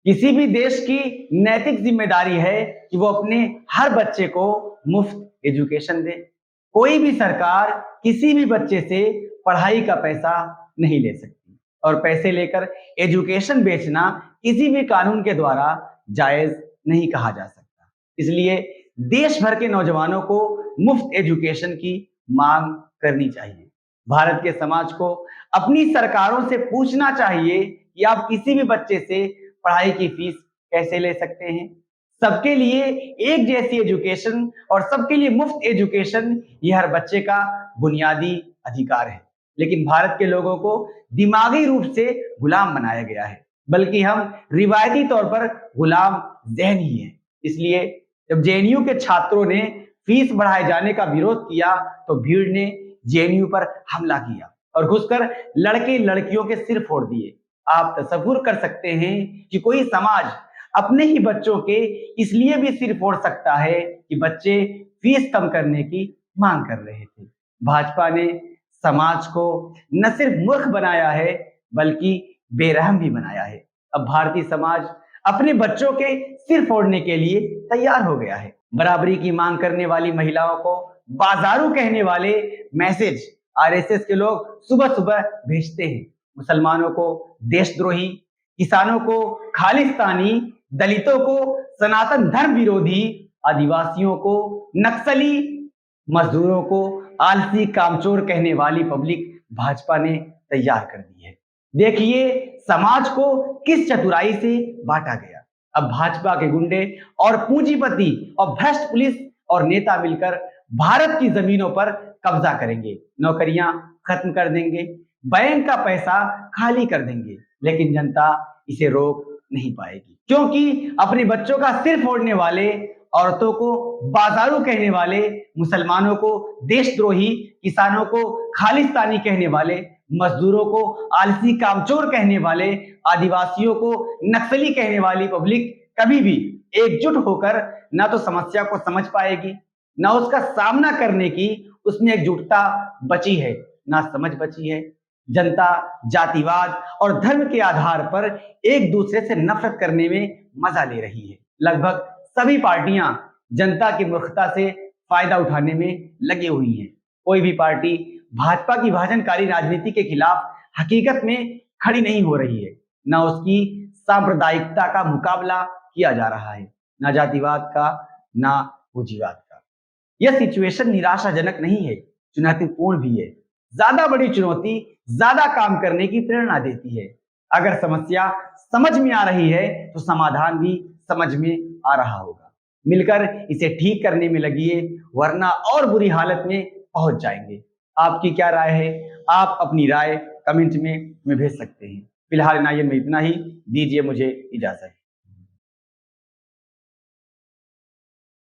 किसी भी देश की नैतिक जिम्मेदारी है कि वो अपने हर बच्चे को मुफ्त एजुकेशन दे। कोई भी सरकार किसी भी बच्चे से पढ़ाई का पैसा नहीं ले सकती और पैसे लेकर एजुकेशन बेचना किसी भी कानून के द्वारा जायज नहीं कहा जा सकता। इसलिए देश भर के नौजवानों को मुफ्त एजुकेशन की मांग करनी चाहिए। भारत के समाज को अपनी सरकारों से पूछना चाहिए कि आप किसी भी बच्चे से पढ़ाई की फीस कैसे ले सकते हैं। सबके लिए एक जैसी एजुकेशन और सबके लिए मुफ्त एजुकेशन ये हर बच्चे का बुनियादी अधिकार है। लेकिन भारत के लोगों को दिमागी रूप से गुलाम बनाया गया है, बल्कि हम रिवायती तौर पर गुलाम ज़हन ही हैं। इसलिए जब जेएनयू के छात्रों ने फीस बढ़ाए जाने का विरोध किया तो भीड़ ने जेएनयू पर हमला किया और घुसकर लड़के लड़कियों के सिर फोड़ दिए। आप तसव्वुर कर सकते हैं कि कोई समाज अपने ही बच्चों के इसलिए भी सिर फोड़ सकता है कि बच्चे फीस कम करने की मांग कर रहे थे। भाजपा ने समाज को न सिर्फ मूर्ख बनाया है बल्कि बेरहम भी बनाया है। अब भारतीय समाज अपने बच्चों के सिर फोड़ने के लिए तैयार हो गया है। बराबरी की मांग करने वाली महिलाओं को बाजारू कहने वाले मैसेज आरएसएस के लोग सुबह सुबह भेजते हैं। मुसलमानों को देशद्रोही, किसानों को खालिस्तानी, दलितों को सनातन धर्म विरोधी, आदिवासियों को नक्सली, मजदूरों को आलसी कामचोर कहने वाली पब्लिक भाजपा ने तैयार कर दी है। देखिए समाज को किस चतुराई से बांटा गया। अब भाजपा के गुंडे और पूंजीपति और भ्रष्ट पुलिस और नेता मिलकर भारत की जमीनों पर कब्जा करेंगे, नौकरियां खत्म कर देंगे, बैंक का पैसा खाली कर देंगे, लेकिन जनता इसे रोक नहीं पाएगी, क्योंकि अपने बच्चों का सिर फोड़ने वाले, औरतों को बाजारू कहने वाले, मुसलमानों को देशद्रोही, किसानों को खालिस्तानी कहने वाले, मजदूरों को आलसी कामचोर कहने वाले, आदिवासियों को नक्सली कहने वाली पब्लिक कभी भी एकजुट होकर ना तो समस्या को समझ पाएगी, ना उसका सामना करने की उसमें एकजुटता बची है, ना समझ बची है। जनता जातिवाद और धर्म के आधार पर एक दूसरे से नफरत करने में मजा ले रही है। लगभग सभी पार्टियां जनता की मूर्खता से फायदा उठाने में लगी हुई हैं। कोई भी पार्टी भाजपा की विभाजनकारी राजनीति के खिलाफ हकीकत में खड़ी नहीं हो रही है। ना उसकी सांप्रदायिकता का मुकाबला किया जा रहा है, ना जातिवाद का, ना पूंजीवाद का। यह सिचुएशन निराशाजनक नहीं है, चुनौतीपूर्ण भी है। ज्यादा बड़ी चुनौती ज्यादा काम करने की प्रेरणा देती है। अगर समस्या समझ में आ रही है तो समाधान भी समझ में आ रहा होगा। मिलकर इसे ठीक करने में लगिए, वरना और बुरी हालत में पहुंच जाएंगे। आपकी क्या राय है? आप अपनी राय कमेंट में भेज सकते हैं। फिलहाल नायन में इतना ही, दीजिए मुझे इजाजत।